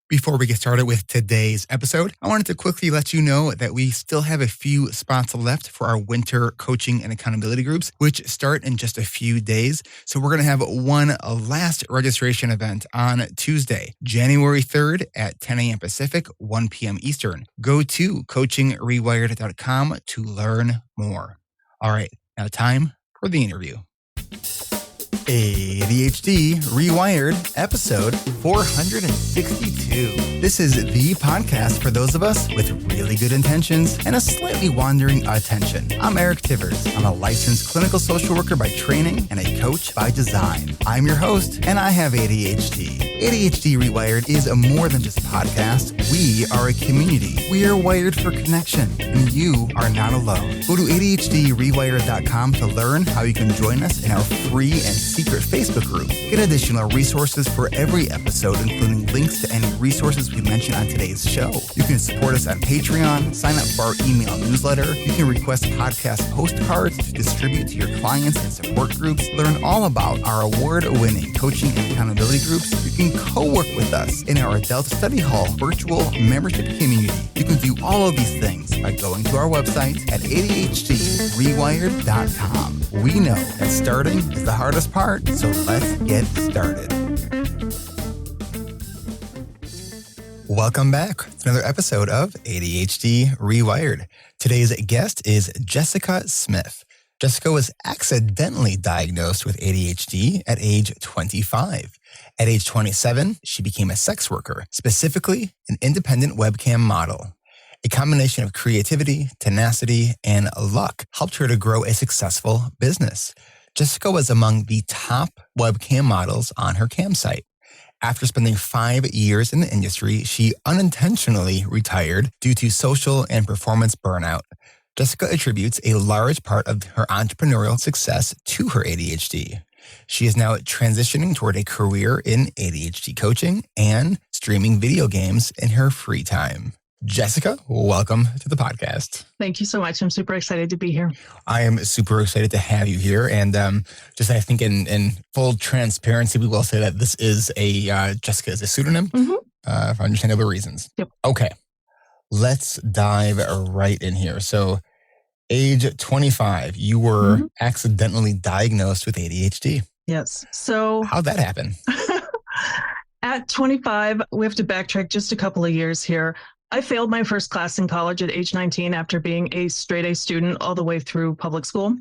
Before we get started with today's episode, I wanted to quickly let you know that we still have a few spots left for our winter coaching and accountability groups, which start in just a few days. So we're going to have one last registration event on Tuesday, January 3rd at 10 a.m. Pacific, 1 p.m. Eastern. Go to coachingrewired.com to learn more. All right, now time for the interview. ADHD Rewired, episode 462. This is the podcast for those of us with really good intentions and a slightly wandering attention. I'm Eric Tivers. I'm a licensed clinical social worker by training and a coach by design. I'm your host, and I have ADHD. ADHD Rewired is more than just a podcast. We are a community. We are wired for connection, and you are not alone. Go to ADHDrewired.com to learn how you can join us in our free and secret Facebook group. Get additional resources for every episode, including links to any resources we mention on today's show. You can support us on Patreon, sign up for our email newsletter. You can request podcast postcards to distribute to your clients and support groups. Learn all about our award-winning coaching and accountability groups. You can co-work with us in our Adult Study Hall virtual membership community. You can do all of these things by going to our website at ADHDrewired.com. We know that starting is the hardest part, so let's get started. Welcome back to another episode of ADHD Rewired. Today's guest is Jessica Smith. Jessica was accidentally diagnosed with ADHD at age 25. At age 27, she became a sex worker, specifically an independent webcam model. A combination of creativity, tenacity, and luck helped her to grow a successful business. Jessica was among the top webcam models on her campsite. After spending 5 years in the industry, she unintentionally retired due to social and performance burnout. Jessica attributes a large part of her entrepreneurial success to her ADHD. She is now transitioning toward a career in ADHD coaching and streaming video games in her free time. Jessica, welcome to the podcast. Thank you so much. I'm super excited to be here. I am super excited to have you here. And just I think in full transparency, we will say that this is Jessica is a pseudonym for understandable reasons. Yep. Okay, let's dive right in here. So age 25, you were accidentally diagnosed with ADHD. Yes. So how'd that happen? At 25, we have to backtrack just a couple of years here. I failed my first class in college at age 19 after being a straight A student all the way through public school.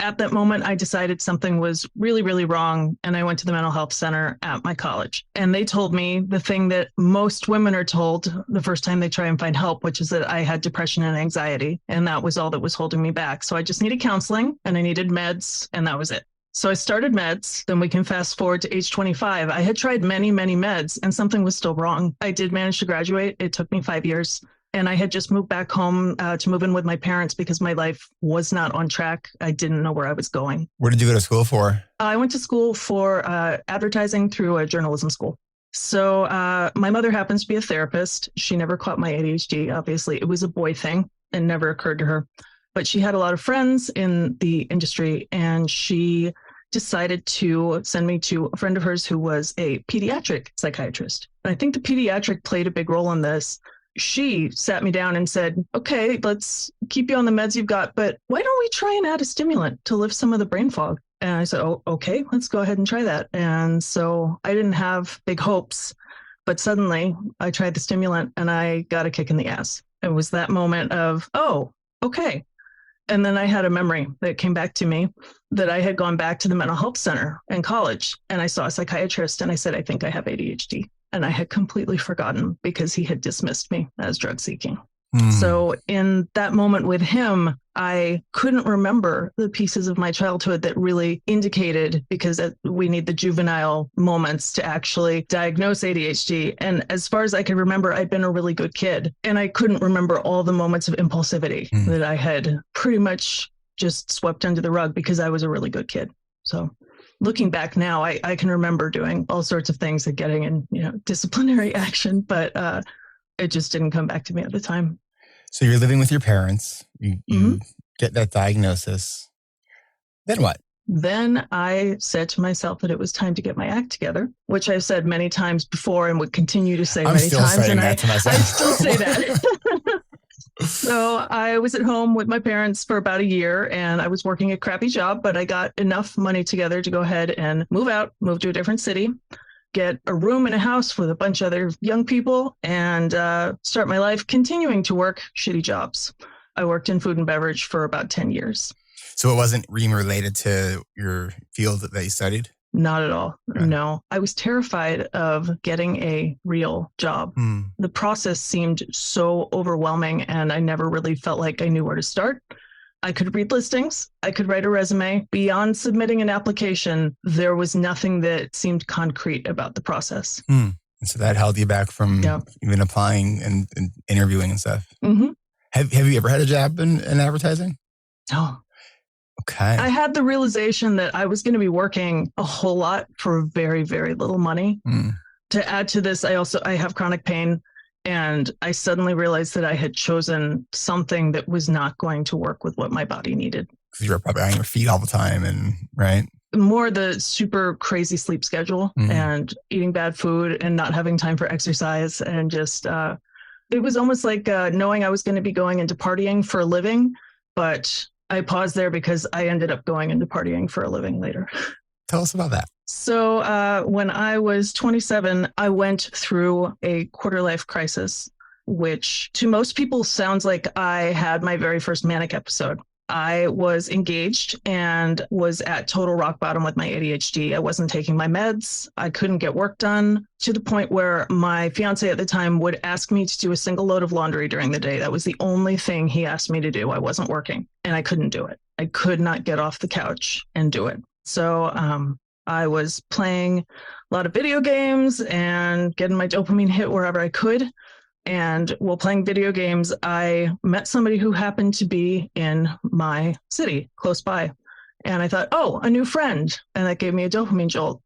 At that moment, I decided something was really, really wrong, and I went to the mental health center at my college. And they told me the thing that most women are told the first time they try and find help, which is that I had depression and anxiety, and that was all that was holding me back. So I just needed counseling, and I needed meds, and that was it. So I started meds. Then we can fast forward to age 25. I had tried many, many meds, and something was still wrong. I did manage to graduate. It took me 5 years. And I had just moved back home to move in with my parents because my life was not on track. I didn't know where I was going. Where did you go to school for? I went to school for advertising through a journalism school. So my mother happens to be a therapist. She never caught my ADHD, obviously. It was a boy thing and never occurred to her. But she had a lot of friends in the industry, and she decided to send me to a friend of hers who was a pediatric psychiatrist. And I think the pediatric played a big role in this. She sat me down and said, okay, let's keep you on the meds you've got, but why don't we try and add a stimulant to lift some of the brain fog? And I said, oh, okay, let's go ahead and try that. And so I didn't have big hopes, but suddenly I tried the stimulant and I got a kick in the ass. It was that moment of, oh, okay. And then I had a memory that came back to me that I had gone back to the mental health center in college, and I saw a psychiatrist and I said, I think I have ADHD. And I had completely forgotten because he had dismissed me as drug seeking. So in that moment with him, I couldn't remember the pieces of my childhood that really indicated, because we need the juvenile moments to actually diagnose ADHD. And as far as I could remember, I'd been a really good kid. And I couldn't remember all the moments of impulsivity that I had pretty much just swept under the rug because I was a really good kid. So looking back now, I can remember doing all sorts of things and getting in, disciplinary action, but it just didn't come back to me at the time. So you're living with your parents. You get that diagnosis. Then what? Then I said to myself that it was time to get my act together, which I've said many times before and would continue to say many times. Saying and that to myself. I still say that. So I was at home with my parents for about a year and I was working a crappy job, but I got enough money together to go ahead and move to a different city, get a room in a house with a bunch of other young people, and start my life continuing to work shitty jobs. I worked in food and beverage for about 10 years. So it wasn't REAM related to your field that you studied? Not at all. Right. No, I was terrified of getting a real job. The process seemed so overwhelming and I never really felt like I knew where to start. I could read listings. I could write a resume. Beyond submitting an application, there was nothing that seemed concrete about the process. So that held you back from even applying and interviewing and stuff. Mm-hmm. Have you ever had a job in advertising? No. Okay. I had the realization that I was going to be working a whole lot for very, very little money. To add to this, I have chronic pain. And I suddenly realized that I had chosen something that was not going to work with what my body needed. Because you were probably on your feet all the time right? More the super crazy sleep schedule and eating bad food and not having time for exercise. And just, it was almost like knowing I was going to be going into partying for a living. But I paused there because I ended up going into partying for a living later. Tell us about that. So when I was 27, I went through a quarter-life crisis, which to most people sounds like I had my very first manic episode. I was engaged and was at total rock bottom with my ADHD. I wasn't taking my meds. I couldn't get work done to the point where my fiance at the time would ask me to do a single load of laundry during the day. That was the only thing he asked me to do. I wasn't working and I couldn't do it. I could not get off the couch and do it. So I was playing a lot of video games and getting my dopamine hit wherever I could. And while playing video games, I met somebody who happened to be in my city close by. And I thought, oh, a new friend. And that gave me a dopamine jolt.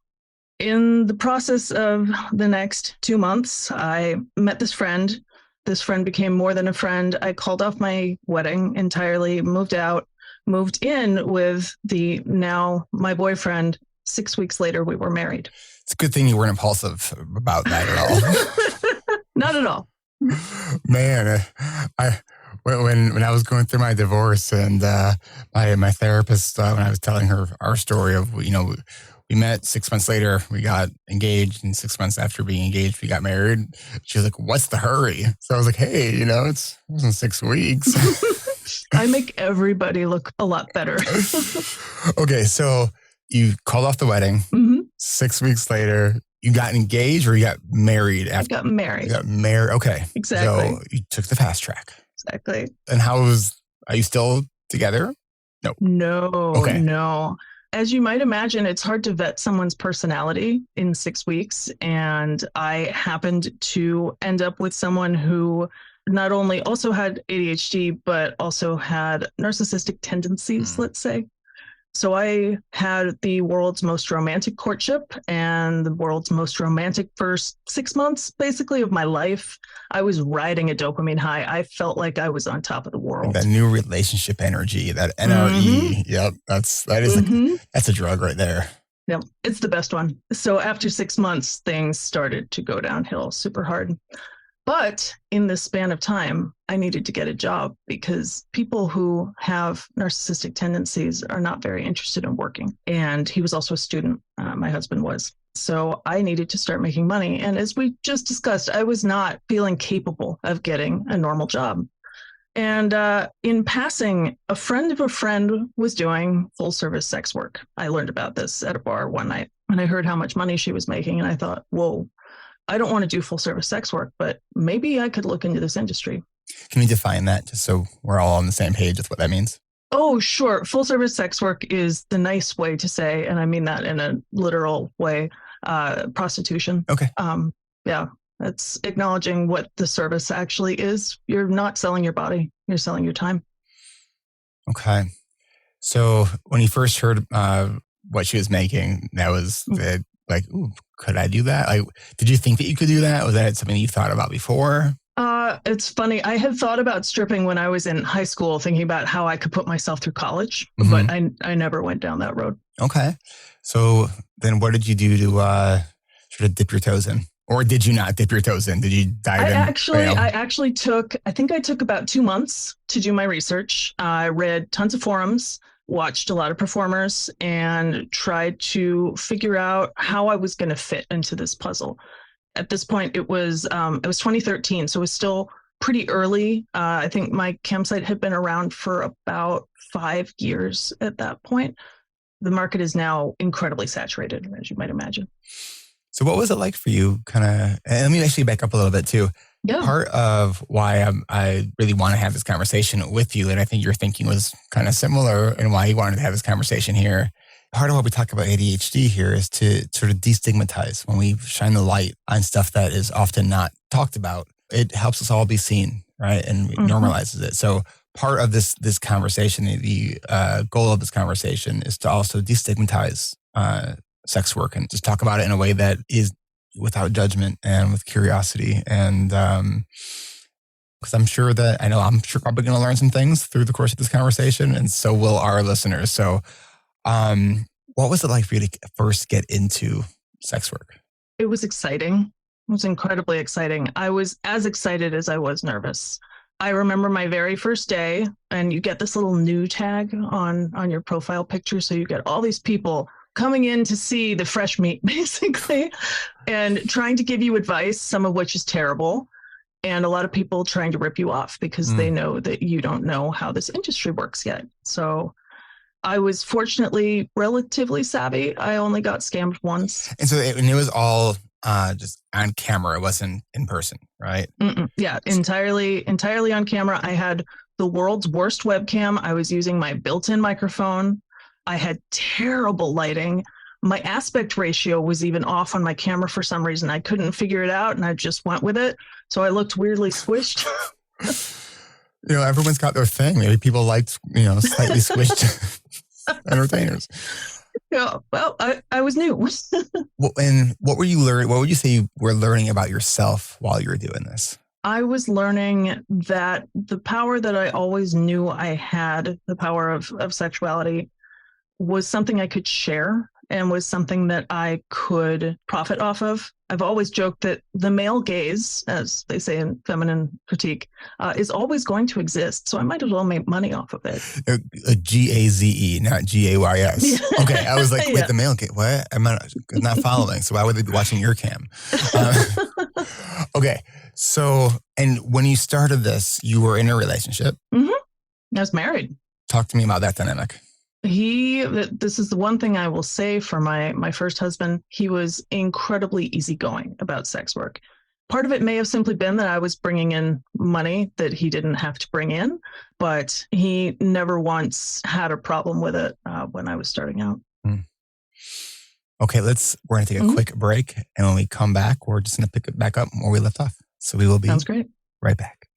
In the process of the next 2 months, I met this friend. This friend became more than a friend. I called off my wedding entirely, moved out, moved in with now my boyfriend. 6 weeks later, we were married. It's a good thing you weren't impulsive about that at all. Not at all. Man, when I was going through my divorce and my therapist, when I was telling her our story of, we met 6 months later, we got engaged, and 6 months after being engaged, we got married. She was like, what's the hurry? So I was like, hey, it wasn't 6 weeks. I make everybody look a lot better. Okay, so you called off the wedding. 6 weeks later, you got engaged or you got married after? I got married. You got married. Okay. Exactly. So you took the fast track. Exactly. And are you still together? No. Okay. No. As you might imagine, it's hard to vet someone's personality in 6 weeks. And I happened to end up with someone who not only also had ADHD, but also had narcissistic tendencies, let's say. So I had the world's most romantic courtship and the world's most romantic first 6 months, basically, of my life. I was riding a dopamine high. I felt like I was on top of the world. That new relationship energy, that NRE. Yep. That's a drug right there. Yep. It's the best one. So after 6 months, things started to go downhill super hard. But in this span of time, I needed to get a job because people who have narcissistic tendencies are not very interested in working. And he was also a student. My husband was. So I needed to start making money. And as we just discussed, I was not feeling capable of getting a normal job. And in passing, a friend of a friend was doing full service sex work. I learned about this at a bar one night and I heard how much money she was making. And I thought, whoa. I don't want to do full service sex work, but maybe I could look into this industry. Can you define that just so we're all on the same page with what that means? Oh, sure. Full service sex work is the nice way to say, and I mean that in a literal way, prostitution. Okay. Yeah, that's acknowledging what the service actually is. You're not selling your body. You're selling your time. Okay. So when you first heard what she was making, that was ooh, could I do that? Like, did you think that you could do that? Was that something you thought about before? It's funny. I had thought about stripping when I was in high school, thinking about how I could put myself through college, but I never went down that road. Okay. So then what did you do to sort of dip your toes in? Or did you not dip your toes in? Did you dive in? I actually took about 2 months to do my research. I read tons of forums, watched a lot of performers, and tried to figure out how I was going to fit into this puzzle. At this point, it was 2013, so it was still pretty early. I think my campsite had been around for about 5 years at that point. The market is now incredibly saturated, as you might imagine. So what was it like for you and let me actually back up a little bit too. Yeah. Part of why I really want to have this conversation with you, and I think your thinking was kind of similar and why you wanted to have this conversation here. Part of what we talk about ADHD here is to sort of destigmatize. When we shine the light on stuff that is often not talked about, it helps us all be seen, right? And normalizes it. So part of this conversation, the goal of this conversation is to also destigmatize sex work and just talk about it in a way that is without judgment and with curiosity. And because I'm sure probably going to learn some things through the course of this conversation, and so will our listeners. So what was it like for you to first get into sex work? It was exciting. It was incredibly exciting. I was as excited as I was nervous. I remember my very first day, and you get this little new tag on your profile picture. So you get all these people coming in to see the fresh meat, basically, and trying to give you advice, some of which is terrible. And a lot of people trying to rip you off because they know that you don't know how this industry works yet. So I was fortunately relatively savvy. I only got scammed once. And so it was all just on camera. It wasn't in person, right? Yeah, entirely on camera. I had the world's worst webcam. I was using my built-in microphone. I had terrible lighting. My aspect ratio was even off on my camera for some reason. I couldn't figure it out, and I just went with it. So I looked weirdly squished. Everyone's got their thing. Maybe people liked, slightly squished entertainers. Yeah, well, I was new. And what were you learning? What would you say you were learning about yourself while you were doing this? I was learning that the power that I always knew I had, the power of sexuality, was something I could share and was something that I could profit off of. I've always joked that the male gaze, as they say in feminine critique, is always going to exist. So I might as well make money off of it. GAZE, not GAYS. Okay, I was like, wait, the male gaze, what? I'm not following. So why would they be watching your cam? Okay, so, and when you started this, you were in a relationship? I was married. Talk to me about that dynamic. This is the one thing I will say for my first husband. He was incredibly easygoing about sex work. Part of it may have simply been that I was bringing in money that he didn't have to bring in, but he never once had a problem with it when I was starting out. Okay, we're going to take a quick break, and when we come back, we're just going to pick it back up where we left off. So we will be Sounds great. Right back.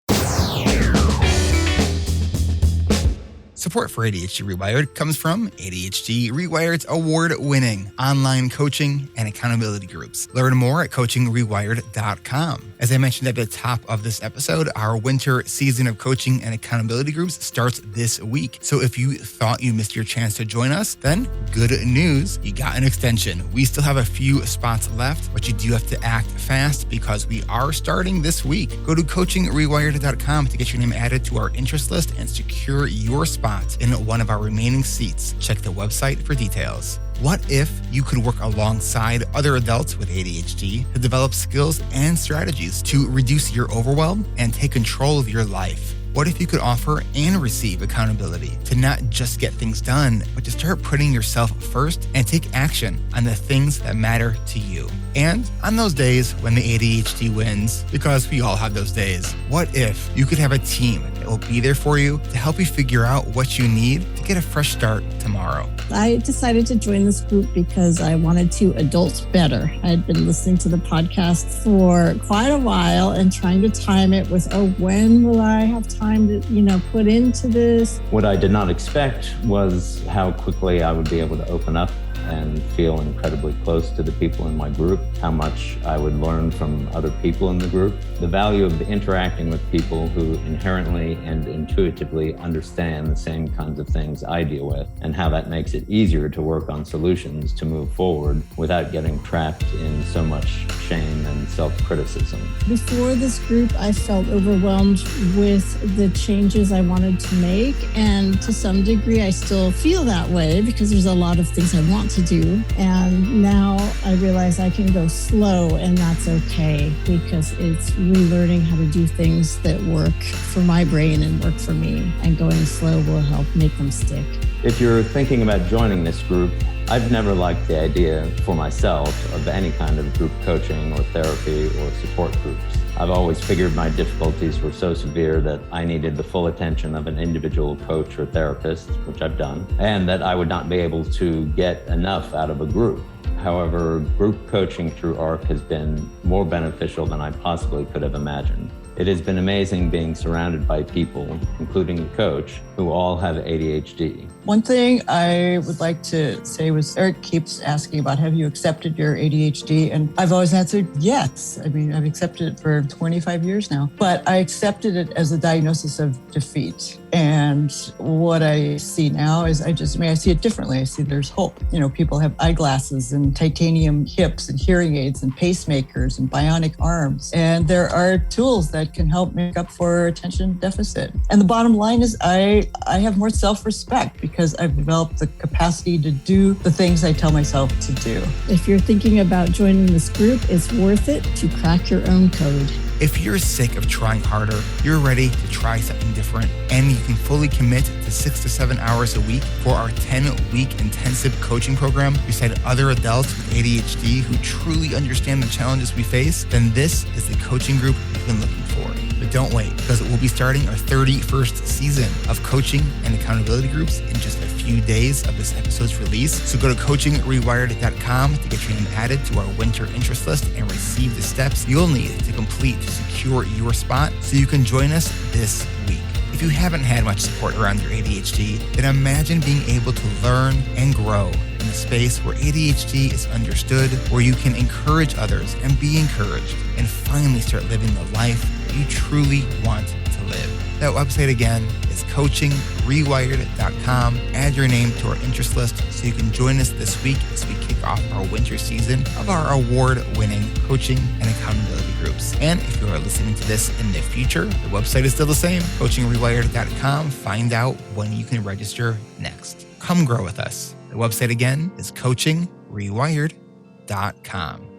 Support for ADHD Rewired comes from ADHD Rewired's award-winning online coaching and accountability groups. Learn more at coachingrewired.com. As I mentioned at the top of this episode, our winter season of coaching and accountability groups starts this week. So if you thought you missed your chance to join us, then good news, you got an extension. We still have a few spots left, but you do have to act fast because we are starting this week. Go to coachingrewired.com to get your name added to our interest list and secure your spot in one of our remaining seats. Check the website for details. What if you could work alongside other adults with ADHD to develop skills and strategies to reduce your overwhelm and take control of your life? What if you could offer and receive accountability to not just get things done, but to start putting yourself first and take action on the things that matter to you? And on those days when the ADHD wins, because we all have those days, what if you could have a team that will be there for you to help you figure out what you need to get a fresh start tomorrow? I decided to join this group because I wanted to adult better. I had been listening to the podcast for quite a while and trying to time it with, when will I have time to, put into this? What I did not expect was how quickly I would be able to open up and feel incredibly close to the people in my group, how much I would learn from other people in the group, the value of interacting with people who inherently and intuitively understand the same kinds of things I deal with, and how that makes it easier to work on solutions to move forward without getting trapped in so much shame and self-criticism. Before this group, I felt overwhelmed with the changes I wanted to make. And to some degree, I still feel that way because there's a lot of things I want to do. And now I realize I can go slow, and that's okay because it's relearning how to do things that work for my brain and work for me. And going slow will help make them stick. If you're thinking about joining this group, I've never liked the idea for myself of any kind of group coaching or therapy or support groups. I've always figured my difficulties were so severe that I needed the full attention of an individual coach or therapist, which I've done, and that I would not be able to get enough out of a group. However, group coaching through ARC has been more beneficial than I possibly could have imagined. It has been amazing being surrounded by people, including the coach, who all have ADHD. One thing I would like to say was Eric keeps asking about, have you accepted your ADHD? And I've always answered yes. I mean, I've accepted it for 25 years now, but I accepted it as a diagnosis of defeat. And what I see now is I see it differently. I see there's hope. You know, people have eyeglasses and titanium hips and hearing aids and pacemakers and bionic arms. And there are tools that can help make up for attention deficit. And the bottom line is I have more self-respect because I've developed the capacity to do the things I tell myself to do. If you're thinking about joining this group, it's worth it to crack your own code. If you're sick of trying harder, you're ready to try something different, and you can fully commit to 6 to 7 hours a week for our 10-week intensive coaching program beside other adults with ADHD who truly understand the challenges we face, then this is the coaching group you've been looking for. But don't wait, because we'll be starting our 31st season of coaching and accountability groups in just a few days of this episode's release. So go to coachingrewired.com to get your name added to our winter interest list and receive the steps you'll need to complete to secure your spot so you can join us this week. If you haven't had much support around your ADHD, then imagine being able to learn and grow in a space where ADHD is understood, where you can encourage others and be encouraged, and finally start living the life you truly want to live. That website again is coachingrewired.com. Add your name to our interest list so you can join us this week as we kick off our winter season of our award-winning coaching and accountability groups. And if you are listening to this in the future, the website is still the same, coachingrewired.com. Find out when you can register next. Come grow with us. The website again is coachingrewired.com.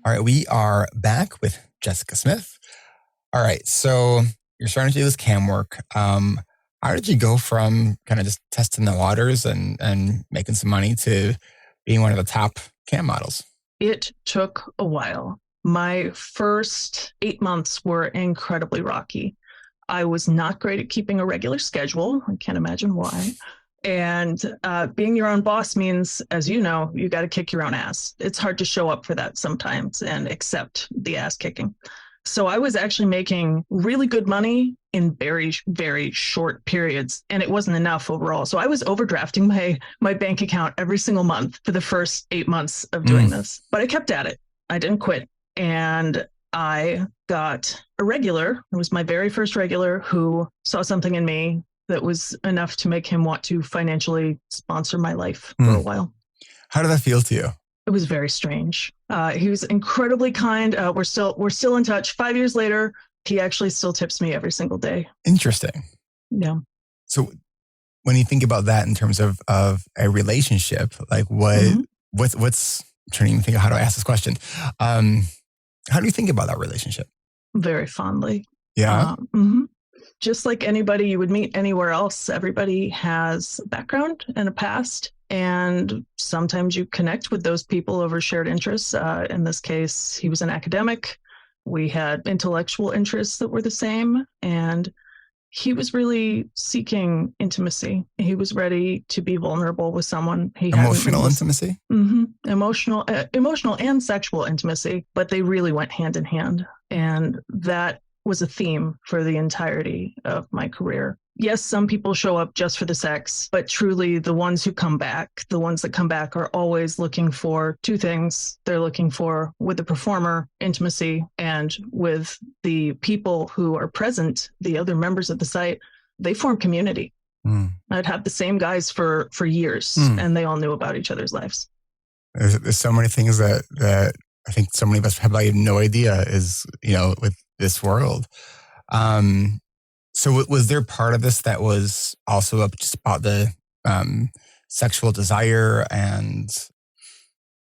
All right, we are back with Jessica Smith. All right, so you're starting to do this cam work. How did you go from kind of just testing the waters and making some money to being one of the top cam models? It took a while. My first 8 months were incredibly rocky. I was not great at keeping a regular schedule. I can't imagine why. And being your own boss means, as you know, you got to kick your own ass. It's hard to show up for that sometimes and accept the ass kicking. So I was actually making really good money in very, very short periods, and it wasn't enough overall. So I was overdrafting my bank account every single month for the first 8 months of doing this. But I kept at it. I didn't quit. And I got a regular. It was my very first regular who saw something in me that was enough to make him want to financially sponsor my life for a while. How did that feel to you? It was very strange. He was incredibly kind. We're still in touch. 5 years later, he actually still tips me every single day. Interesting. Yeah. So when you think about that in terms of a relationship, like what's I'm trying to even think of how to ask this question. How do you think about that relationship? Very fondly. Yeah. Just like anybody you would meet anywhere else, everybody has a background and a past. And sometimes you connect with those people over shared interests. In this case, he was an academic. We had intellectual interests that were the same. And he was really seeking intimacy. He was ready to be vulnerable with someone. Emotional intimacy? Emotional and sexual intimacy, but they really went hand in hand. And that was a theme for the entirety of my career. Yes, some people show up just for the sex, but truly the ones that come back are always looking for two things. They're looking for, with the performer, intimacy, and with the people who are present, the other members of the site, they form community. I'd have the same guys for years, and they all knew about each other's lives. There's so many things that I think so many of us have like no idea is, with this world. So was there part of this that was also just about the sexual desire and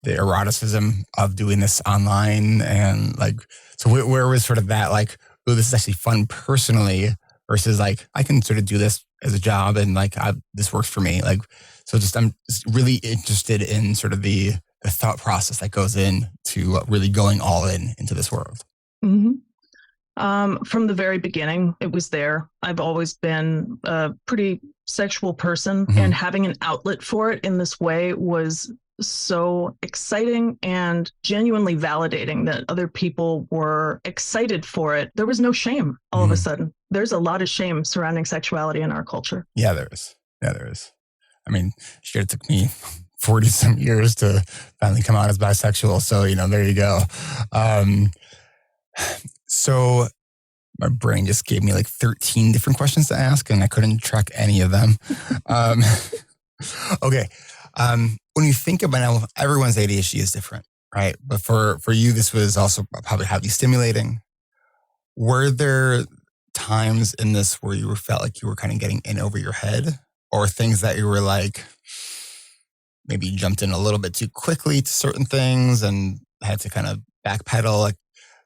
the eroticism of doing this online? And like, so where was sort of that like, oh, this is actually fun personally versus like, I can sort of do this as a job and like, this works for me. Like, so I'm just really interested in sort of the thought process that goes into really going all into this world. Mm-hmm. From the very beginning, it was there. I've always been a pretty sexual person, and having an outlet for it in this way was so exciting and genuinely validating that other people were excited for it. There was no shame all of a sudden. There's a lot of shame surrounding sexuality in our culture. Yeah, there is. I mean, shit, it took me 40 some years to finally come out as bisexual. So, there you go. So my brain just gave me like 13 different questions to ask and I couldn't track any of them. Okay. When you think about everyone's ADHD is different, right? But for you, this was also probably highly stimulating. Were there times in this where you felt like you were kind of getting in over your head, or things that you were like, maybe you jumped in a little bit too quickly to certain things and had to kind of backpedal? Like,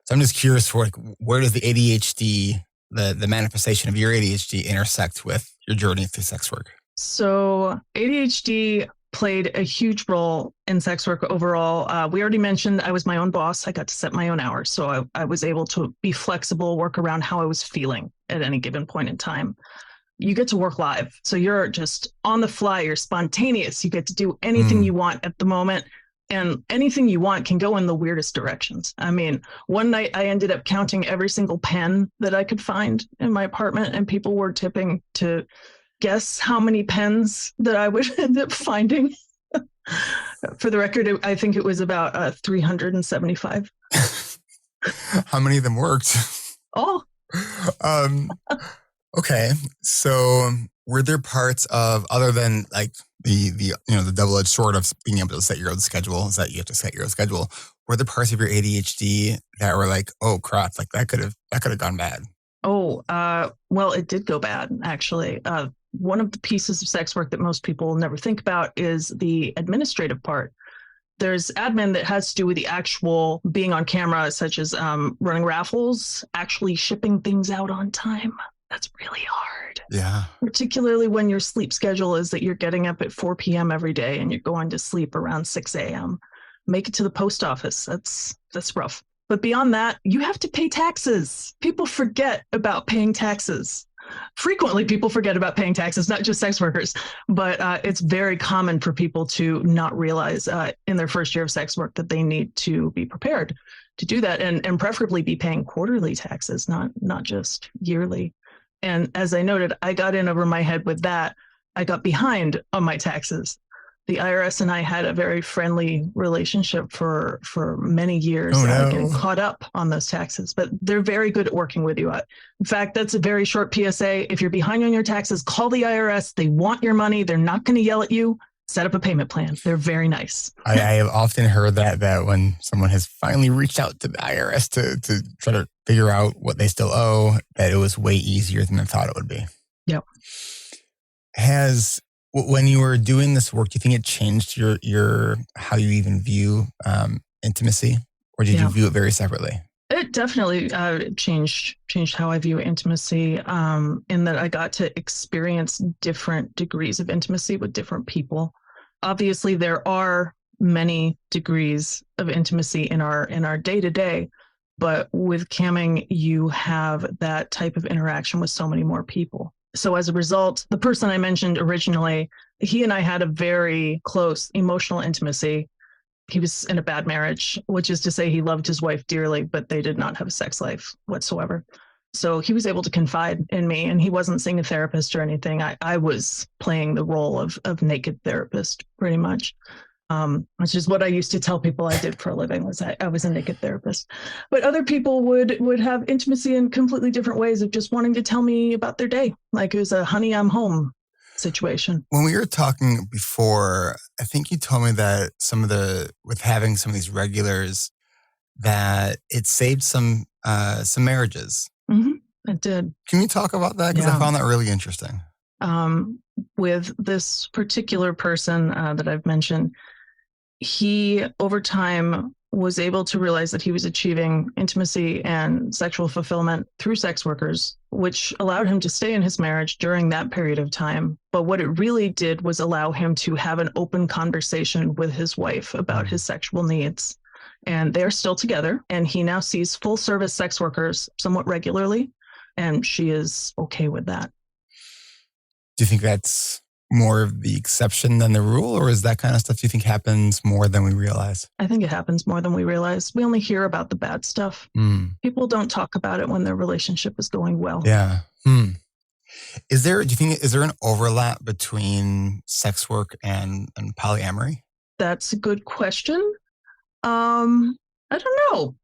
so I'm just curious for like, where does the ADHD, the manifestation of your ADHD intersect with your journey through sex work? So ADHD played a huge role in sex work overall. We already mentioned I was my own boss. I got to set my own hours. So I was able to be flexible, work around how I was feeling at any given point in time. You get to work live. So you're just on the fly. You're spontaneous. You get to do anything you want at the moment. And anything you want can go in the weirdest directions. I mean, one night I ended up counting every single pen that I could find in my apartment, and people were tipping to guess how many pens that I would end up finding. For the record, I think it was about 375. How many of them worked? Oh. Okay. So were there parts of, other than like the double-edged sword of being able to set your own schedule, is that you have to set your own schedule, were there parts of your ADHD that were like, oh crap, like that could have gone bad? Oh, well, it did go bad, actually. One of the pieces of sex work that most people never think about is the administrative part. There's admin that has to do with the actual being on camera, such as running raffles, actually shipping things out on time. That's really hard. Yeah. Particularly when your sleep schedule is that you're getting up at 4 p.m. every day and you're going to sleep around 6 a.m. Make it to the post office. That's rough. But beyond that, you have to pay taxes. People forget about paying taxes. Frequently, people forget about paying taxes, not just sex workers, but it's very common for people to not realize in their first year of sex work that they need to be prepared to do that, and preferably be paying quarterly taxes, not just yearly. And as I noted, I got in over my head with that. I got behind on my taxes. The IRS and I had a very friendly relationship for many years, getting caught up on those taxes. But they're very good at working with you. In fact, that's a very short PSA. If you're behind on your taxes, call the IRS. They want your money. They're not going to yell at you. Set up a payment plan. They're very nice. I have often heard that when someone has finally reached out to the IRS to try to figure out what they still owe, that it was way easier than they thought it would be. Yep. When you were doing this work, do you think it changed your how you even view intimacy, or did you view it very separately? It definitely changed how I view intimacy, in that I got to experience different degrees of intimacy with different people. Obviously, there are many degrees of intimacy in our day-to-day, but with camming, you have that type of interaction with so many more people. So as a result, the person I mentioned originally, he and I had a very close emotional intimacy. He was in a bad marriage, which is to say he loved his wife dearly, but they did not have a sex life whatsoever. So he was able to confide in me, and he wasn't seeing a therapist or anything. I was playing the role of naked therapist pretty much. Which is what I used to tell people I did for a living, was I was a naked therapist. But other people would have intimacy in completely different ways of just wanting to tell me about their day. Like it was a honey, I'm home situation. When we were talking before, I think you told me that with having some of these regulars, that it saved some marriages. Mm-hmm. It did. Can you talk about that? Because I found that really interesting. With this particular person that I've mentioned, he, over time, was able to realize that he was achieving intimacy and sexual fulfillment through sex workers, which allowed him to stay in his marriage during that period of time. But what it really did was allow him to have an open conversation with his wife about his sexual needs. And they're still together, and he now sees full service sex workers somewhat regularly, and she is okay with that. Do you think that's more of the exception than the rule, or is that kind of stuff you think happens more than we realize? I think it happens more than we realize. We only hear about the bad stuff. People don't talk about it when their relationship is going well. Yeah. Is there an overlap between sex work and polyamory? That's a good question. I don't know.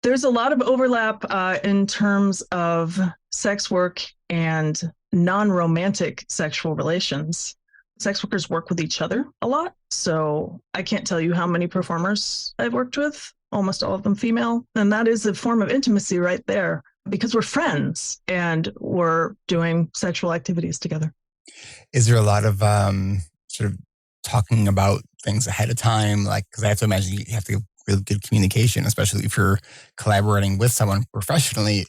There's a lot of overlap in terms of sex work and non-romantic sexual relations. Sex workers work with each other a lot. So I can't tell you how many performers I've worked with, almost all of them female. And that is a form of intimacy right there, because we're friends and we're doing sexual activities together. Is there a lot of sort of talking about things ahead of time? Like, because I have to imagine you have to have really good communication, especially if you're collaborating with someone professionally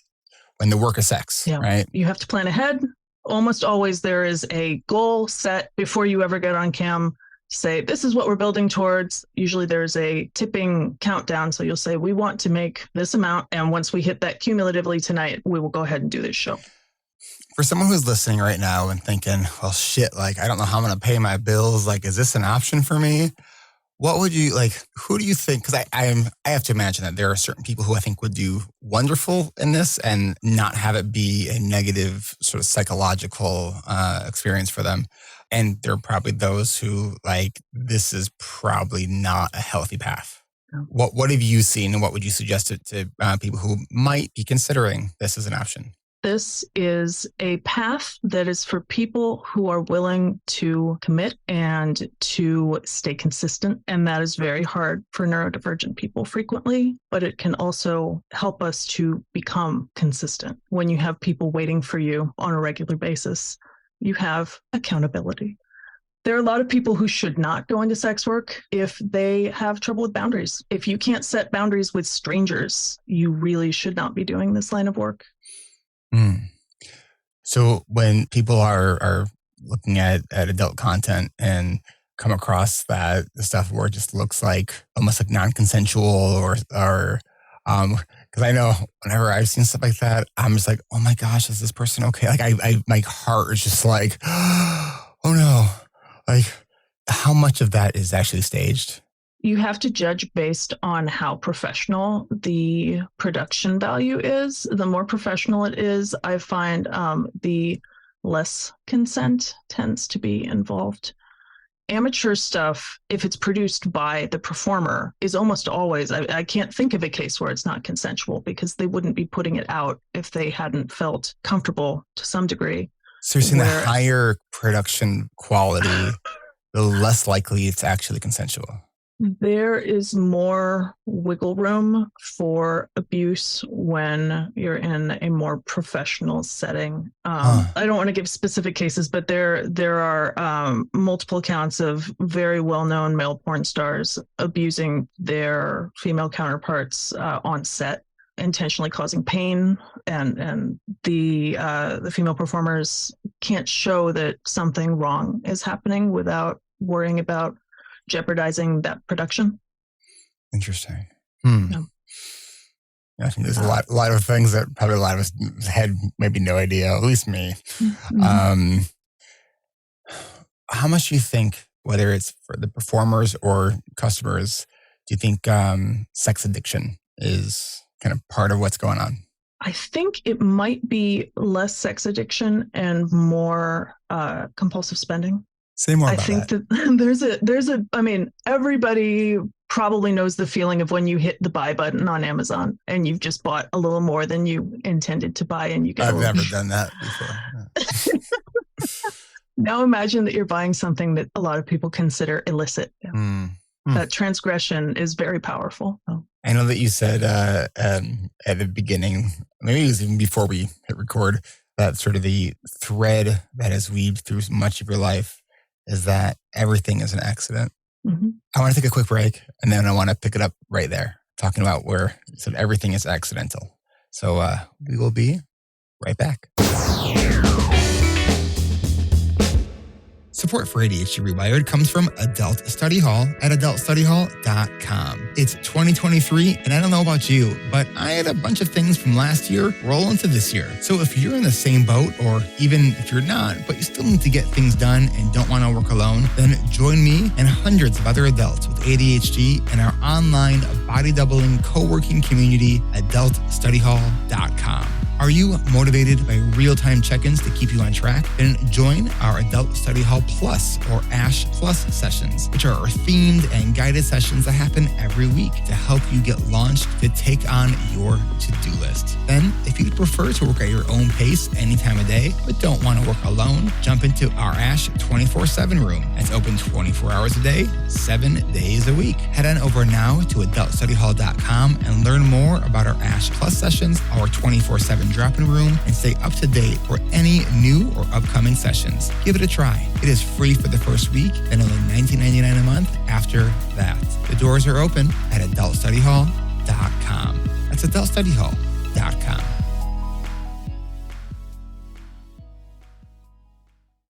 when the work is sex, right? You have to plan ahead. Almost always there is a goal set before you ever get on cam. Say, this is what we're building towards. Usually there's a tipping countdown. So you'll say, we want to make this amount. And once we hit that cumulatively tonight, we will go ahead and do this show. For someone who's listening right now and thinking, well, shit, like, I don't know how I'm going to pay my bills. Like, is this an option for me? What would you who do you think? Because I have to imagine that there are certain people who I think would do wonderful in this and not have it be a negative sort of psychological experience for them. And there are probably those who this is probably not a healthy path. Yeah. What have you seen, and what would you suggest to people who might be considering this as an option? This is a path that is for people who are willing to commit and to stay consistent. And that is very hard for neurodivergent people frequently, but it can also help us to become consistent. When you have people waiting for you on a regular basis, you have accountability. There are a lot of people who should not go into sex work if they have trouble with boundaries. If you can't set boundaries with strangers, you really should not be doing this line of work. So when people are looking at adult content and come across the stuff where it just looks like almost like non-consensual or because I know whenever I've seen stuff like that, I'm just like, oh my gosh, is this person okay? Like my heart is just like, oh no. Like, how much of that is actually staged? You have to judge based on how professional the production value is. The more professional it is, I find the less consent tends to be involved. Amateur stuff, if it's produced by the performer, is almost always, I can't think of a case where it's not consensual, because they wouldn't be putting it out if they hadn't felt comfortable to some degree. So you're saying the higher production quality, the less likely it's actually consensual. There is more wiggle room for abuse when you're in a more professional setting. I don't want to give specific cases, but there are multiple accounts of very well-known male porn stars abusing their female counterparts on set, intentionally causing pain, and the female performers can't show that something wrong is happening without worrying about jeopardizing that production. Interesting. Yeah, I think there's a lot of things that probably a lot of us had maybe no idea, at least me. Mm-hmm. How much do you think, whether it's for the performers or customers, do you think sex addiction is kind of part of what's going on? I think it might be less sex addiction and more compulsive spending. Say more I about think that. that I mean, everybody probably knows the feeling of when you hit the buy button on Amazon and you've just bought a little more than you intended to buy and you get I've never done that before. Now imagine that you're buying something that a lot of people consider illicit. That transgression is very powerful. I know that you said at the beginning, maybe it was even before we hit record, that sort of the thread that has weaved through much of your life is that everything is an accident. Mm-hmm. I want to take a quick break, and then I want to pick it up right there, talking about where you said everything is accidental. So we will be right back. Support for ADHD Rewired comes from Adult Study Hall at adultstudyhall.com. It's 2023, and I don't know about you, but I had a bunch of things from last year roll into this year. So if you're in the same boat, or even if you're not, but you still need to get things done and don't want to work alone, then join me and hundreds of other adults with ADHD in our online body-doubling co-working community, adultstudyhall.com. Are you motivated by real-time check-ins to keep you on track? Then join our Adult Study Hall Plus or ASH Plus sessions, which are our themed and guided sessions that happen every week to help you get launched to take on your to-do list. Then, if you'd prefer to work at your own pace any time of day, but don't want to work alone, jump into our ASH 24/7 room. It's open 24 hours a day, 7 days a week. Head on over now to adultstudyhall.com and learn more about our ASH Plus sessions, our 24/7 drop-in room, and stay up to date for any new or upcoming sessions. Give it a try. It is free for the first week and only $19.99 a month after that. The doors are open at adultstudyhall.com. That's adultstudyhall.com.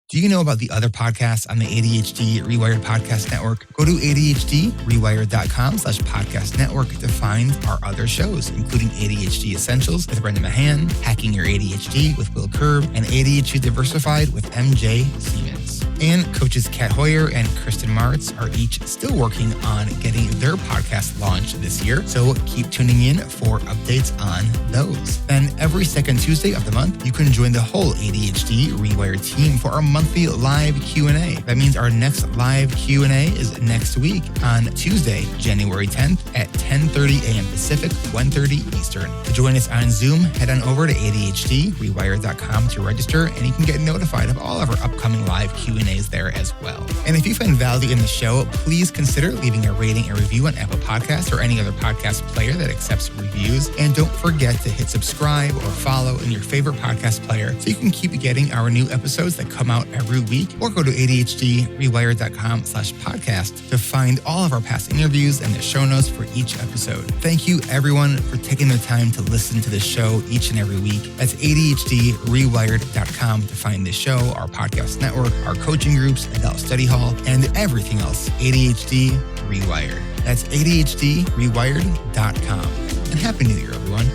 Do you know about the other podcasts on the ADHD Rewired Podcast Network? Go to ADHDrewired.com/podcast network to find our other shows, including ADHD Essentials with Brenda Mahan, Hacking Your ADHD with Will Curb, and ADHD Diversified with MJ Siemens. And coaches Kat Hoyer and Kristen Martz are each still working on getting their podcast launched this year, so keep tuning in for updates on those. Then every second Tuesday of the month, you can join the whole ADHD Rewired team for our monthly live Q&A. That means our next live Q&A is next week on Tuesday, January 10th at 10:30 a.m. Pacific, 1:30 Eastern. To join us on Zoom, head on over to ADHDrewired.com to register, and you can get notified of all of our upcoming live Q&As there as well. And if you find value in the show, please consider leaving a rating and review on Apple Podcasts or any other podcast player that accepts reviews. And don't forget to hit subscribe or follow in your favorite podcast player so you can keep getting our new episodes that come out every week, or go to ADHDrewired.com/podcast to find all of our past interviews and the show notes for each episode. Thank you everyone for taking the time to listen to this show each and every week. That's ADHDrewired.com to find this show, our podcast network, our coaching groups, Adult Study Hall, and everything else ADHD Rewired. That's ADHDrewired.com. And Happy New Year, everyone.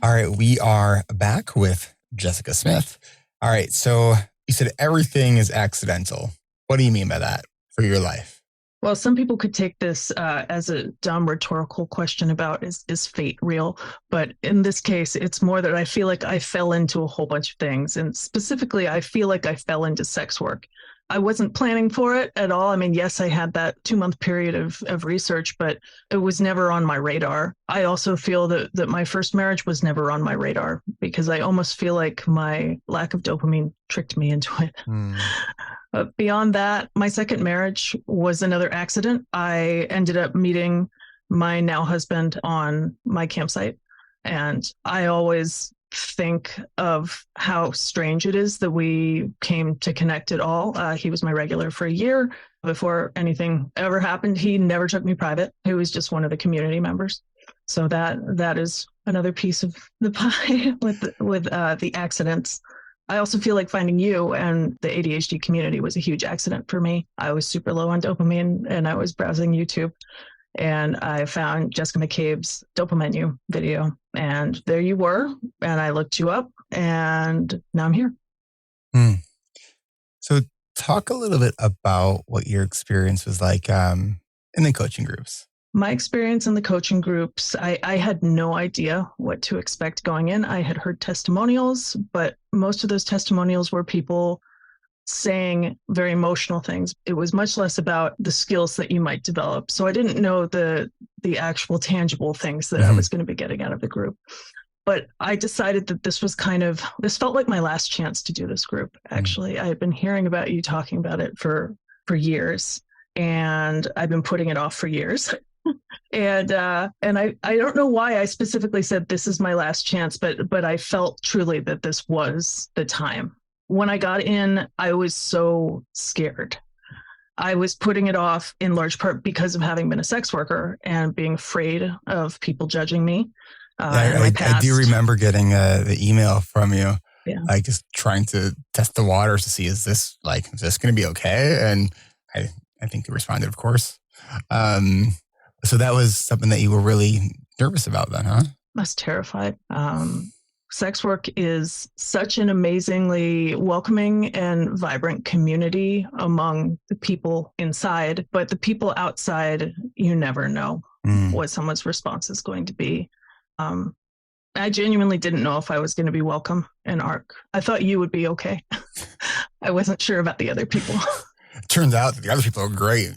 All right, we are back with Jessica Smith. All right, so you said everything is accidental. What do you mean by that for your life? Well, some people could take this as a dumb rhetorical question about is fate real? But in this case, it's more that I feel like I fell into a whole bunch of things. And specifically, I feel like I fell into sex work. I wasn't planning for it at all. I mean, yes, I had that 2-month period of research, but it was never on my radar. I also feel that my first marriage was never on my radar because I almost feel like my lack of dopamine tricked me into it. But beyond that, my second marriage was another accident. I ended up meeting my now husband on my campsite. And I always think of how strange it is that we came to connect at all. He was my regular for a year before anything ever happened. He never took me private. He was just one of the community members. So that is another piece of the pie with the accidents. I also feel like finding you and the ADHD community was a huge accident for me. I was super low on dopamine and I was browsing YouTube and I found Jessica McCabe's Dopamenu video and there you were. And I looked you up and now I'm here. So talk a little bit about what your experience was like. in the coaching groups? My experience in the coaching groups, I had no idea what to expect going in. I had heard testimonials, but most of those testimonials were people saying very emotional things. It was much less about the skills that you might develop. So I didn't know the actual tangible things that I was going to be getting out of the group. But I decided that this felt like my last chance to do this group. Actually, I had been hearing about you talking about it for years, and I've been putting it off for years. And I don't know why I specifically said this is my last chance, but I felt truly that this was the time. When I got in, I was so scared. I was putting it off in large part because of having been a sex worker and being afraid of people judging me. I do remember getting the email from you, like just trying to test the waters to see, is this going to be okay? And I think you responded, of course. So that was something that you were really nervous about then, huh? I was terrified. Sex work is such an amazingly welcoming and vibrant community among the people inside, but the people outside, you never know what someone's response is going to be. I genuinely didn't know if I was going to be welcome in ARC. I thought you would be okay. I wasn't sure about the other people. It turns out that the other people are great.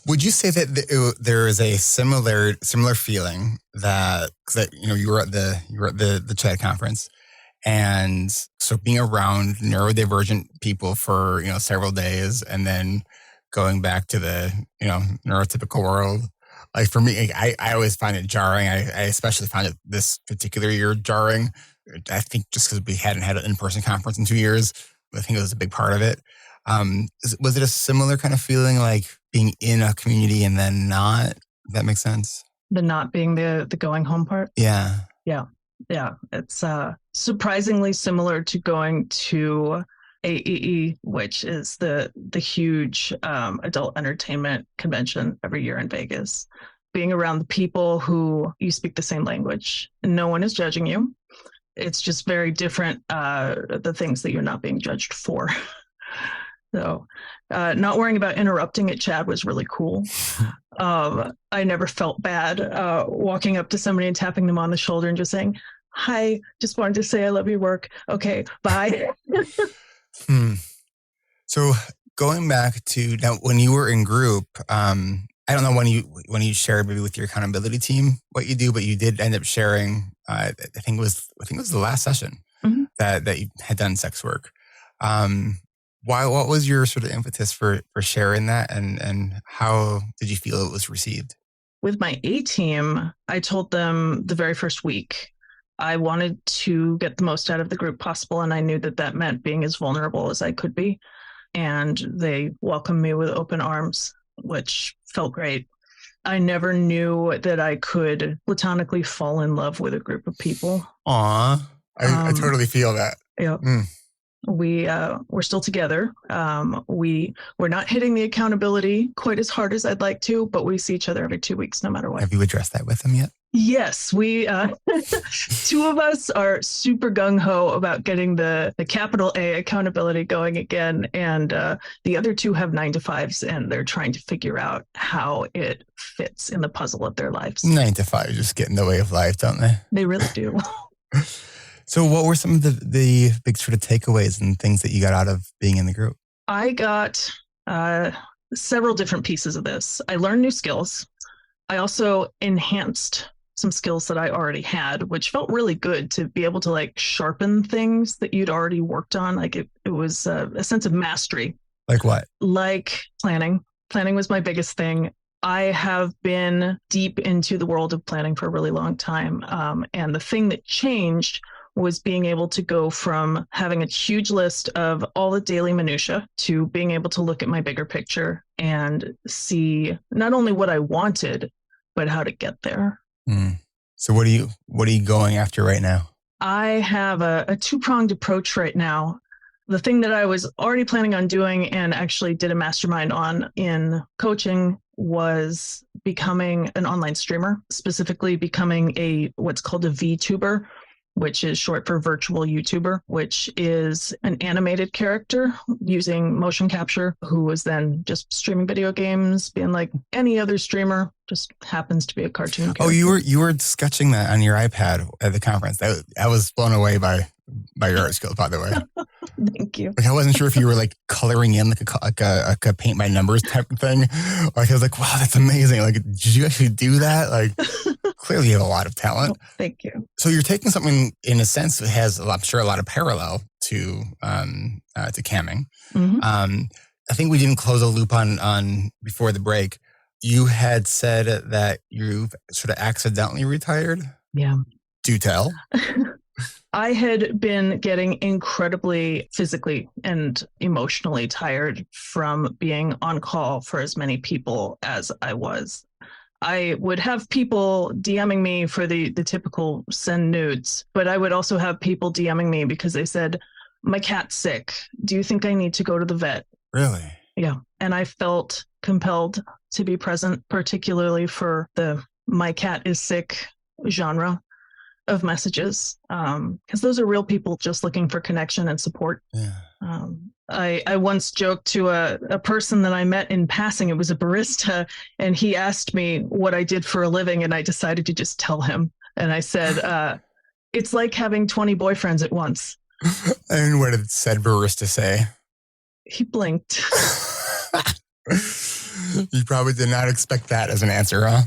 Would you say that there is a similar feeling that you were at the CHAD conference, and so being around neurodivergent people for several days, and then going back to the neurotypical world? Like for me, I always find it jarring. I especially found it this particular year jarring. I think just because we hadn't had an in-person conference in 2 years, I think it was a big part of it. Was it a similar kind of feeling, like being in a community and then not? Does that make sense? The not being the going home part? Yeah. It's surprisingly similar to going to AEE, which is the huge adult entertainment convention every year in Vegas. Being around the people who you speak the same language. No one is judging you. It's just very different, the things that you're not being judged for. So not worrying about interrupting at CHAD was really cool. I never felt bad walking up to somebody and tapping them on the shoulder and just saying, "Hi, just wanted to say I love your work. Okay, bye." So going back to now, when you were in group, I don't know when you shared maybe with your accountability team what you do, but you did end up sharing. I think it was the last session that you had done sex work. What was your sort of impetus for sharing that, and how did you feel it was received? With my A team, I told them the very first week I wanted to get the most out of the group possible, and I knew that meant being as vulnerable as I could be. And they welcomed me with open arms, which felt great. I never knew that I could platonically fall in love with a group of people. Aw, I totally feel that. Yeah. We're still together. We're not hitting the accountability quite as hard as I'd like to, but we see each other every 2 weeks, no matter what. Have you addressed that with them yet? Yes, we two of us are super gung-ho about getting the capital A accountability going again, and the other two have 9-to-5s, and they're trying to figure out how it fits in the puzzle of their lives. 9 to 5 just get in the way of life, don't they? They really do. So what were some of the big sort of takeaways and things that you got out of being in the group? I got several different pieces of this. I learned new skills. I also enhanced some skills that I already had, which felt really good to be able to sharpen things that you'd already worked on. Like it was a sense of mastery. Like what? Like planning. Planning was my biggest thing. I have been deep into the world of planning for a really long time. And the thing that changed was being able to go from having a huge list of all the daily minutia to being able to look at my bigger picture and see not only what I wanted, but how to get there. So what are you going after right now? I have a two-pronged approach right now. The thing that I was already planning on doing and actually did a mastermind on in coaching was becoming an online streamer, specifically becoming what's called a VTuber, which is short for virtual YouTuber, which is an animated character using motion capture who was then just streaming video games, being like any other streamer, just happens to be a cartoon character. Oh, you were sketching that on your iPad at the conference. I was blown away by your art skills, by the way. Thank you. Like, I wasn't sure if you were like coloring in like a paint by numbers type of thing. Like, I was like, wow, that's amazing. Like, did you actually do that? Like, clearly you have a lot of talent. Oh, thank you. So you're taking something in a sense that has, I'm sure, a lot of parallel to camming. Mm-hmm. I think we didn't close a loop on before the break. You had said that you've sort of accidentally retired. Yeah. Do tell. I had been getting incredibly physically and emotionally tired from being on call for as many people as I was. I would have people DMing me for the typical send nudes, but I would also have people DMing me because they said, my cat's sick. Do you think I need to go to the vet? Really? Yeah. And I felt compelled to be present, particularly for the my cat is sick genre of messages, because those are real people just looking for connection and support. Yeah. I once joked to a person that I met in passing. It was a barista, and he asked me what I did for a living, and I decided to just tell him. And I said, it's like having 20 boyfriends at once. And what did said barista say? He blinked. You probably did not expect that as an answer, huh?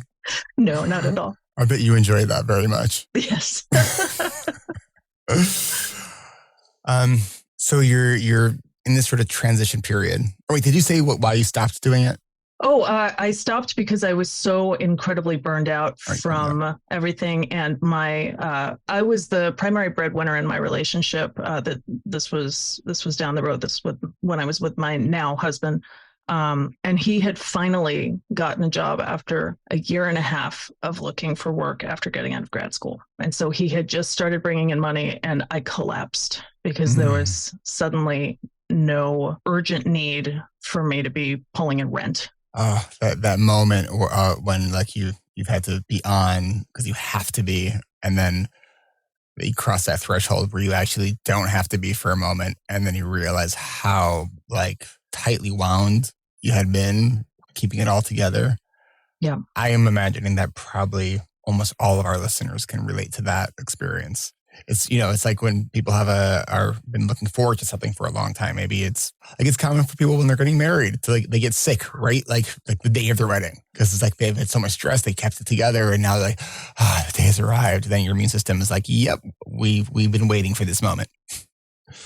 No, not at all. I bet you enjoyed that very much. Yes. So you're in this sort of transition period. Oh, wait, did you say why you stopped doing it? Oh, I stopped because I was so incredibly burned out from everything. And I was the primary breadwinner in my relationship. That this was down the road. This was when I was with my now husband. And he had finally gotten a job after a year and a half of looking for work after getting out of grad school. And so he had just started bringing in money, and I collapsed because there was suddenly no urgent need for me to be pulling in rent. Oh, that moment when like you've had to be on because you have to be, and then you cross that threshold where you actually don't have to be for a moment, and then you realize how like tightly wound you had been keeping it all together. Yeah. I am imagining that probably almost all of our listeners can relate to that experience. It's, it's like when people are been looking forward to something for a long time. Maybe it's common for people when they're getting married to they get sick, right? Like the day of the wedding, because it's like they've had so much stress, they kept it together, and now they're like, the day has arrived. Then your immune system is like, yep, we've been waiting for this moment.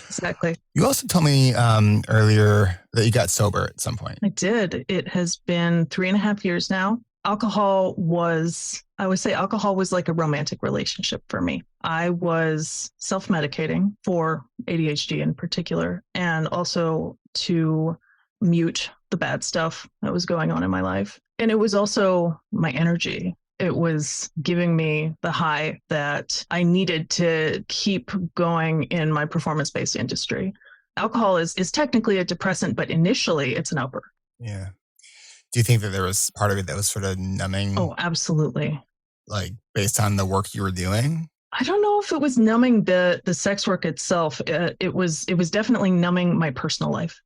Exactly. You also told me earlier that you got sober at some point. I did. It has been 3.5 years now. Alcohol was like a romantic relationship for me. I was self-medicating for ADHD in particular, and also to mute the bad stuff that was going on in my life. And it was also my energy. It was giving me the high that I needed to keep going in my performance-based industry. Alcohol is technically a depressant, but initially it's an upper. Yeah. Do you think that there was part of it that was sort of numbing? Oh, absolutely. Like based on the work you were doing? I don't know if it was numbing the sex work itself. It was definitely numbing my personal life.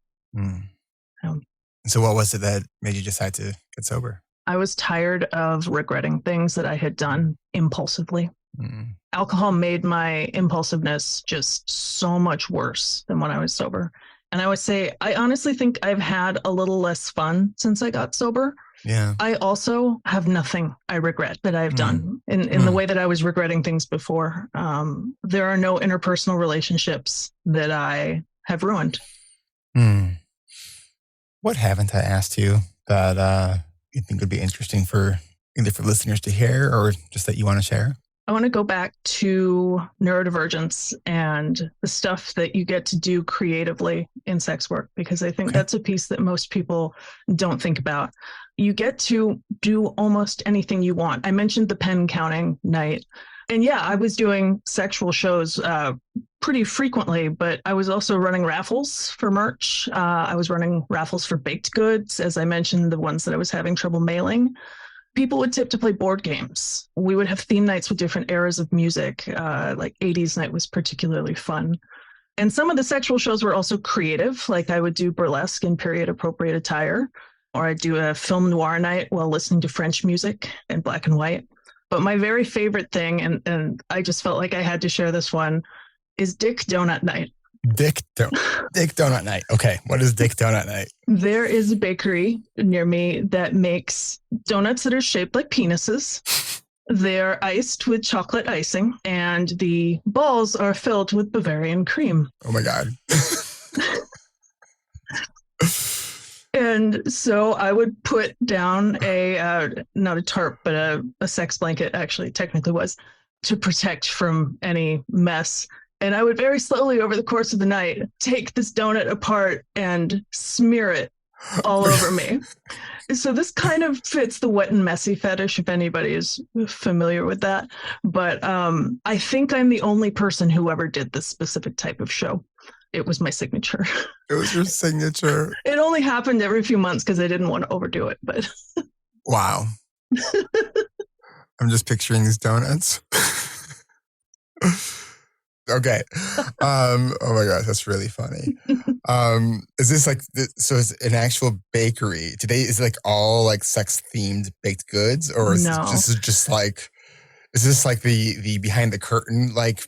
So what was it that made you decide to get sober? I was tired of regretting things that I had done impulsively. Alcohol made my impulsiveness just so much worse than when I was sober. And I would say, I honestly think I've had a little less fun since I got sober. Yeah. I also have nothing I regret that I've done in the way that I was regretting things before. There are no interpersonal relationships that I have ruined. What haven't I asked you that you think would be interesting for either for listeners to hear or just that you want to share? I want to go back to neurodivergence and the stuff that you get to do creatively in sex work, because I think that's a piece that most people don't think about. You get to do almost anything you want. I mentioned the pen counting night. And yeah, I was doing sexual shows pretty frequently, but I was also running raffles for merch. I was running raffles for baked goods, as I mentioned, the ones that I was having trouble mailing. People would tip to play board games. We would have theme nights with different eras of music. Like 80s night was particularly fun. And some of the sexual shows were also creative. Like I would do burlesque in period appropriate attire, or I'd do a film noir night while listening to French music in black and white. But my very favorite thing, and I just felt like I had to share this one, is Dick Donut Night. Dick Donut Night. Okay. What is Dick Donut Night? There is a bakery near me that makes donuts that are shaped like penises. They're iced with chocolate icing, and the balls are filled with Bavarian cream. Oh my God. And so I would put down not a tarp, but a sex blanket, actually, technically was, to protect from any mess. And I would very slowly over the course of the night take this donut apart and smear it all over me. So this kind of fits the wet and messy fetish, if anybody is familiar with that. But I think I'm the only person who ever did this specific type of show. It was my signature. It was your signature. It only happened every few months because I didn't want to overdo it. But wow. I'm just picturing these donuts. Okay. Oh my gosh, that's really funny. Is this like, so is an actual bakery? Is it like all like sex themed baked goods, or is just like, is this like the behind the curtain, like,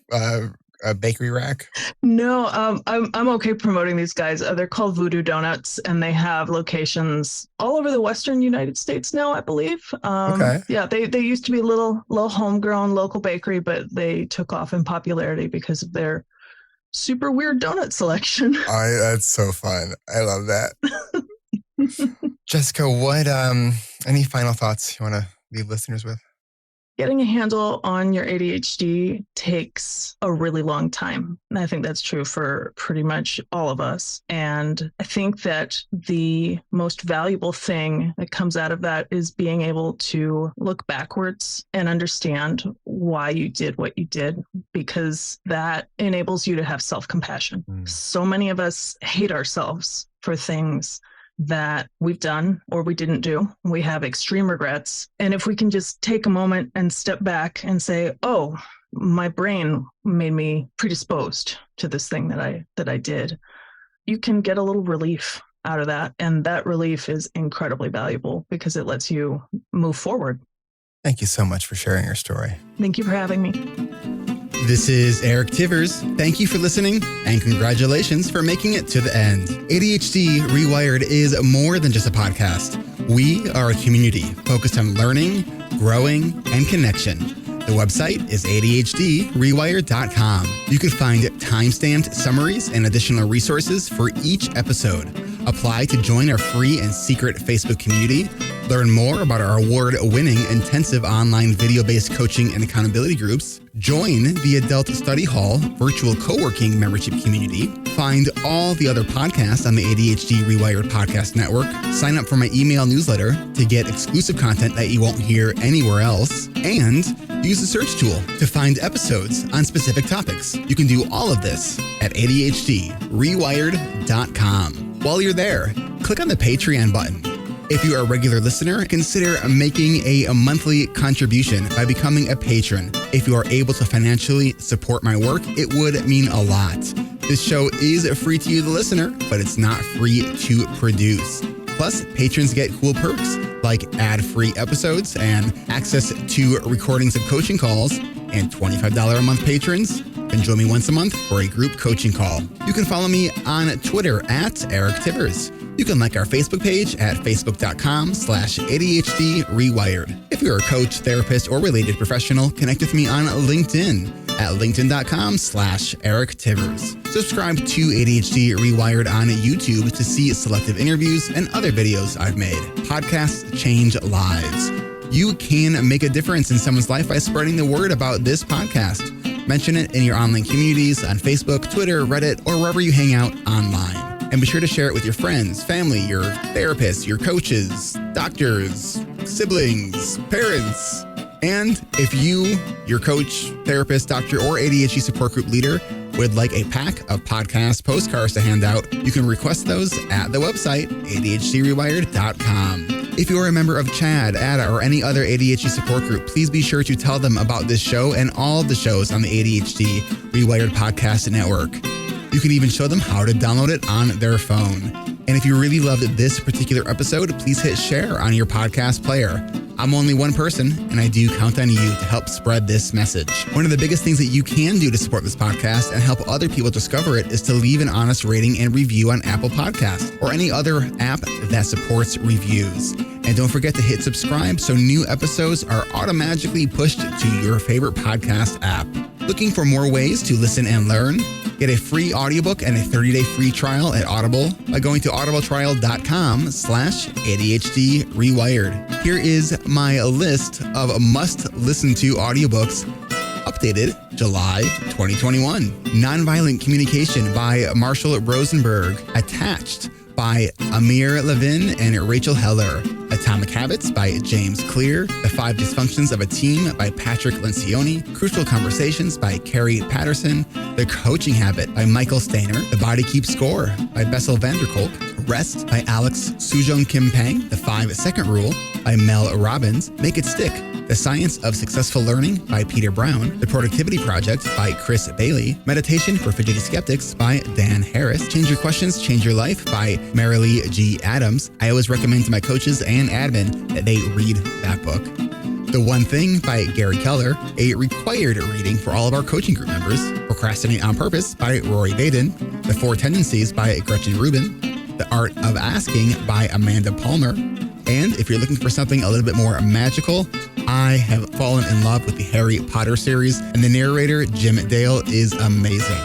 a bakery rack? No, I'm okay promoting these guys. They're called Voodoo Donuts, and they have locations all over the Western United States now, I believe. Okay. Yeah, they used to be a little homegrown local bakery, but they took off in popularity because of their super weird donut selection. That's so fun. I love that. Jessica, what any final thoughts you want to leave listeners with? Getting a handle on your ADHD takes a really long time. And I think that's true for pretty much all of us. And I think that the most valuable thing that comes out of that is being able to look backwards and understand why you did what you did, because that enables you to have self-compassion. So many of us hate ourselves for things that we've done or we didn't do. We have extreme regrets. And if we can just take a moment and step back and say, oh, my brain made me predisposed to this thing that I did, you can get a little relief out of that. And that relief is incredibly valuable because it lets you move forward. Thank you so much for sharing your story. Thank you for having me. This is Eric Tivers. Thank you for listening, and congratulations for making it to the end. ADHD Rewired is more than just a podcast. We are a community focused on learning, growing, and connection. The website is ADHDrewired.com. You can find time-stamped summaries and additional resources for each episode. Apply to join our free and secret Facebook community. Learn more about our award-winning intensive online video-based coaching and accountability groups. Join the Adult Study Hall virtual co-working membership community. Find all the other podcasts on the ADHD Rewired Podcast Network. Sign up for my email newsletter to get exclusive content that you won't hear anywhere else. And use the search tool to find episodes on specific topics. You can do all of this at ADHDrewired.com. While you're there, click on the Patreon button. If you are a regular listener, consider making a monthly contribution by becoming a patron. If you are able to financially support my work, it would mean a lot. This show is free to you, the listener, but it's not free to produce. Plus, patrons get cool perks like ad-free episodes and access to recordings of coaching calls, and $25 a month patrons can join me once a month for a group coaching call. You can follow me on Twitter at Eric Tivers. You can like our Facebook page at facebook.com/ADHD Rewired. If you're a coach, therapist, or related professional, connect with me on LinkedIn at linkedin.com/Eric Tivers. Subscribe to ADHD Rewired on YouTube to see selective interviews and other videos I've made. Podcasts change lives. You can make a difference in someone's life by spreading the word about this podcast. Mention it in your online communities on Facebook, Twitter, Reddit, or wherever you hang out online. And be sure to share it with your friends, family, your therapists, your coaches, doctors, siblings, parents. And if you, your coach, therapist, doctor, or ADHD support group leader would like a pack of podcast postcards to hand out, you can request those at the website, ADHDrewired.com. If you're a member of CHAD, ADA, or any other ADHD support group, please be sure to tell them about this show and all the shows on the ADHD Rewired Podcast Network. You can even show them how to download it on their phone. And if you really loved this particular episode, please hit share on your podcast player. I'm only one person, and I do count on you to help spread this message. One of the biggest things that you can do to support this podcast and help other people discover it is to leave an honest rating and review on Apple Podcasts or any other app that supports reviews. And don't forget to hit subscribe so new episodes are automatically pushed to your favorite podcast app. Looking for more ways to listen and learn? Get a free audiobook and a 30-day free trial at Audible by going to audibletrial.com/ADHD Rewired. Here is my list of must-listen-to audiobooks updated July 2021. Nonviolent Communication by Marshall Rosenberg. Attached by Amir Levin and Rachel Heller. Atomic Habits by James Clear. The 5 Dysfunctions of a Team by Patrick Lencioni. Crucial Conversations by Carrie Patterson. The Coaching Habit by Michael Stainer. The Body Keeps Score by Bessel van der Kolk. Rest by Alex Sujong Kim Pang. The 5-Second Rule by Mel Robbins. Make It Stick. The Science of Successful Learning by Peter Brown. The Productivity Project by Chris Bailey. Meditation for Fidgety Skeptics by Dan Harris. Change Your Questions, Change Your Life by Marilee G. Adams. I always recommend to my coaches and admin that they read that book. The One Thing by Gary Keller, a required reading for all of our coaching group members. Procrastinate on Purpose by Rory Baden. The 4 Tendencies by Gretchen Rubin. The Art of Asking by Amanda Palmer. And if you're looking for something a little bit more magical, I have fallen in love with the Harry Potter series, and the narrator, Jim Dale, is amazing.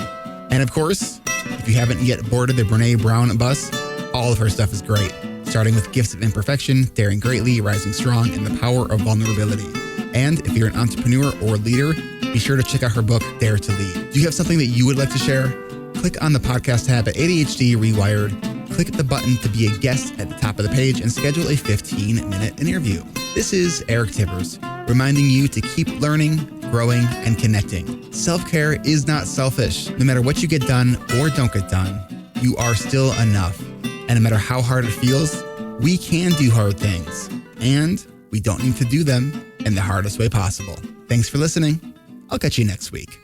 And of course, if you haven't yet boarded the Brene Brown bus, all of her stuff is great, starting with Gifts of Imperfection, Daring Greatly, Rising Strong, and The Power of Vulnerability. And if you're an entrepreneur or leader, be sure to check out her book, Dare to Lead. Do you have something that you would like to share? Click on the podcast tab at ADHD Rewired. Click the button to be a guest at the top of the page and schedule a 15-minute interview. This is Eric Tivers, reminding you to keep learning, growing, and connecting. Self-care is not selfish. No matter what you get done or don't get done, you are still enough. And no matter how hard it feels, we can do hard things. And we don't need to do them in the hardest way possible. Thanks for listening. I'll catch you next week.